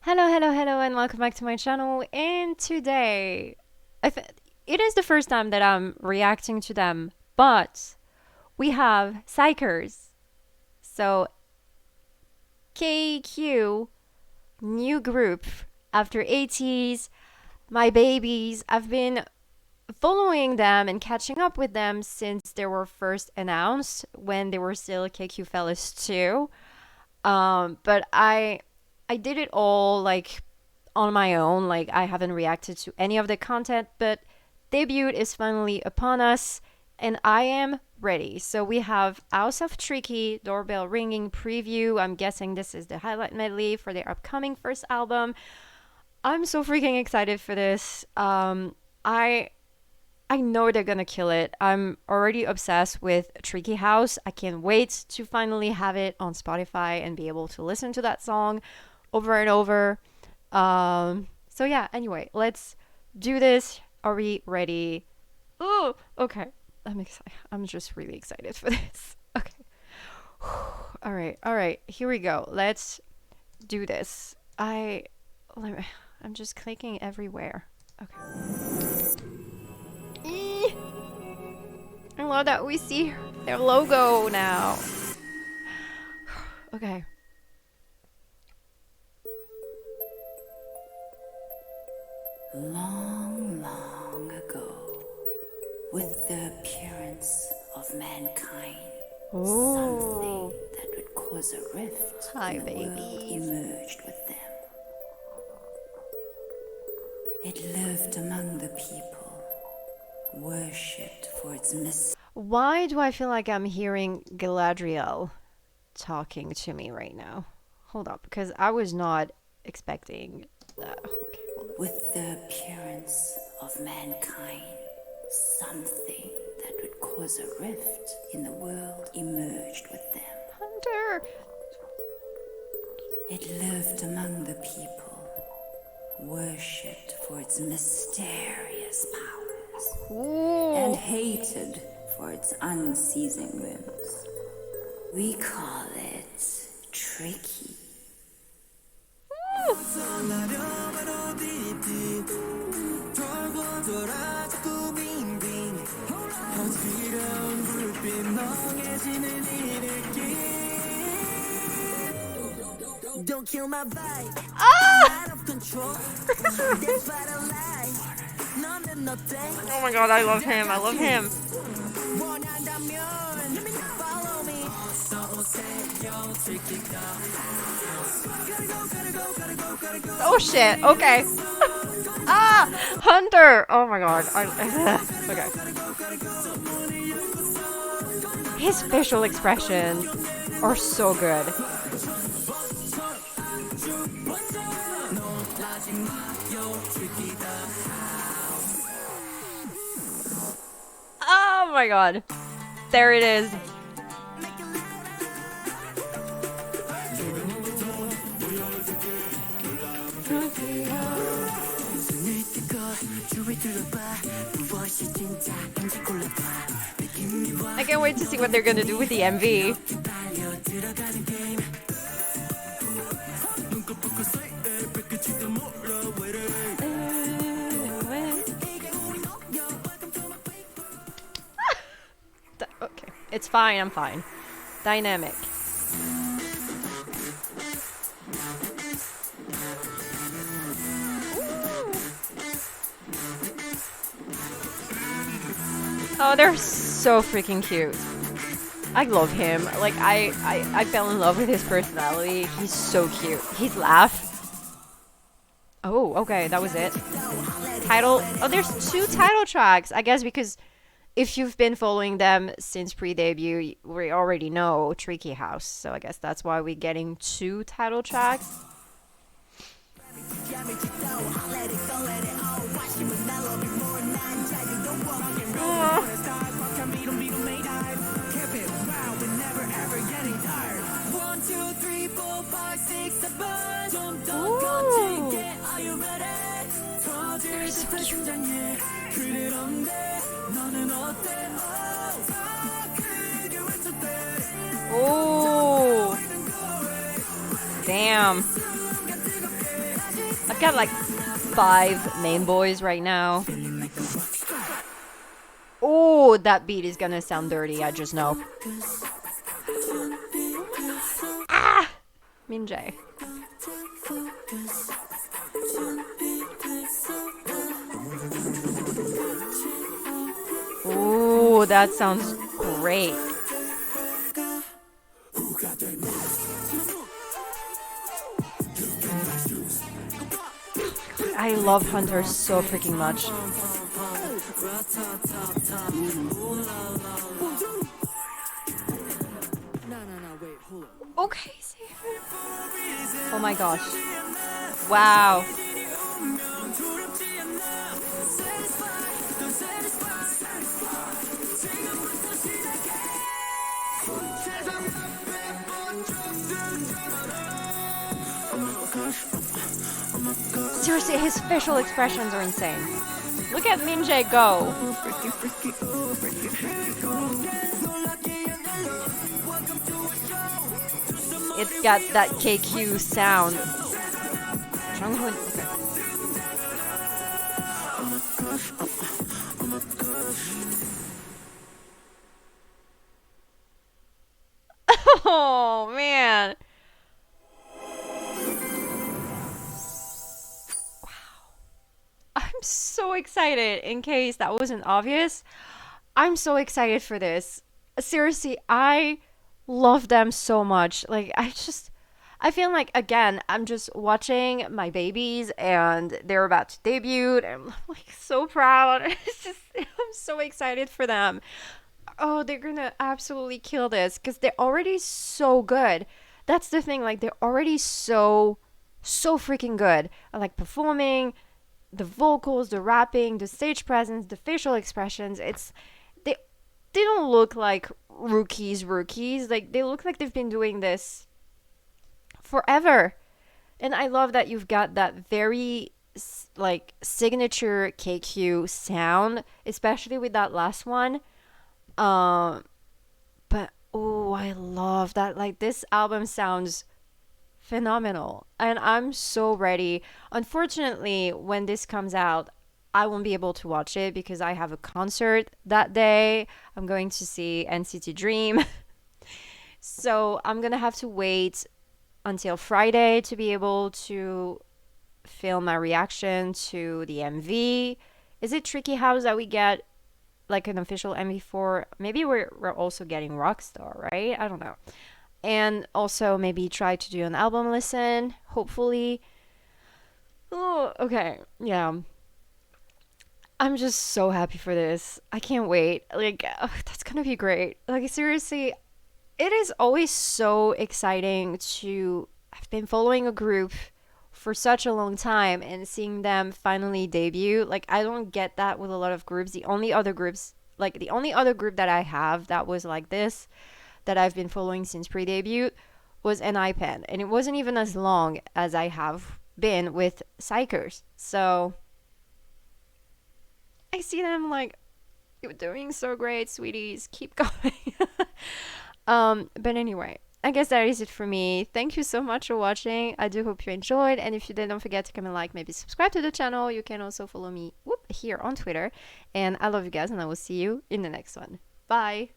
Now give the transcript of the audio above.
Hello, hello, hello, and welcome back to my channel. And today, it is the first time that I'm reacting to them, but we have xikers. So, KQ, new group after 80s, my babies. I've been following them and catching up with them since they were first announced when they were still KQ Fellas 2. But I did it all like on my own. Like I haven't reacted to any of the content, but debut is finally upon us and I am ready. So we have House of Tricky, Doorbell Ringing preview. I'm guessing this is the highlight medley for their upcoming first album. I'm so freaking excited for this. I know they're gonna kill it. I'm already obsessed with Tricky House. I can't wait to finally have it on Spotify and be able to listen to that song over and over. So yeah, anyway, let's do this. Are we ready? Oh, okay. I'm excited. I'm just really excited for this. Okay. All right. Here we go. Let's do this. I'm just clicking everywhere. Okay. I love that we see their logo now. Okay. Long, long ago, with the appearance of mankind, something that would cause a rift in the world emerged with them. It lived among the people, worshipped for its mystery. Why do I feel like I'm hearing Galadriel talking to me right now? Hold up, because I was not expecting that. Okay, hold up. With the appearance of mankind, something that would cause a rift in the world emerged with them. Hunter! It lived among the people, worshipped for its mysterious powers, and hated for its unceasing whims. We call it tricky. Don't kill my vibe. Out of control. Oh my god, I love him. I love him. Oh shit, okay. Ah! Hunter! Oh my god. Okay. His facial expressions are so good. Oh my god. There it is. I can't wait to see what they're gonna do with the MV. Okay, it's fine, I'm fine. Dynamic. Oh, they're so freaking cute. I love him. Like, I fell in love with his personality. He's so cute. His laugh. Oh, okay, that was it. Title. Oh, there's 2 title tracks. I guess because if you've been following them since pre-debut, we already know Tricky House. So I guess that's why we're getting 2 title tracks. Oh, damn. I've got like 5 main boys right now. Oh, that beat is gonna sound dirty, I just know. Ah! Minjae. Ooh, that sounds great. I love Hunter so freaking much. Okay, oh my gosh. Wow. Seriously, his facial expressions are insane. Look at Minjae go. It's got that KQ sound. Junghoon. Oh man. I'm so excited. In case that wasn't obvious, I'm so excited for this. Seriously, I love them so much. Like, I feel like, again, I'm just watching my babies and they're about to debut. And I'm like so proud. I'm so excited for them. Oh, they're gonna absolutely kill this because they're already so good. That's the thing. Like, they're already so freaking good. I like performing, the vocals, the rapping, the stage presence, the facial expressions. They don't look like rookies. Like, they look like they've been doing this forever. And I love that you've got that very like signature KQ sound, especially with that last one. But oh, I love that. Like, this album sounds phenomenal and I'm so ready. Unfortunately, when this comes out, I won't be able to watch it because I have a concert that day. I'm going to see NCT Dream. So I'm gonna have to wait until Friday to be able to film my reaction to the MV. Is it Tricky House that we get like an official MV for? Maybe we're also getting Rockstar, right? I don't know. And also maybe try to do an album listen, hopefully. Oh, okay. Yeah. I'm just so happy for this. I can't wait. Like, oh, that's gonna be great. Like, seriously, it is always so exciting to have been following a group for such a long time and seeing them finally debut. Like, I don't get that with a lot of groups. The only other group that I have that was like this, that I've been following since pre-debut, was an iPen, and it wasn't even as long as I have been with xikers. So I see them like, you're doing so great, sweeties, keep going. But anyway, I guess that is it for me. Thank you so much for watching. I do hope you enjoyed, and if you did, don't forget to comment, like, maybe subscribe to the channel. You can also follow me here on Twitter, and I love you guys, and I will see you in the next one. Bye.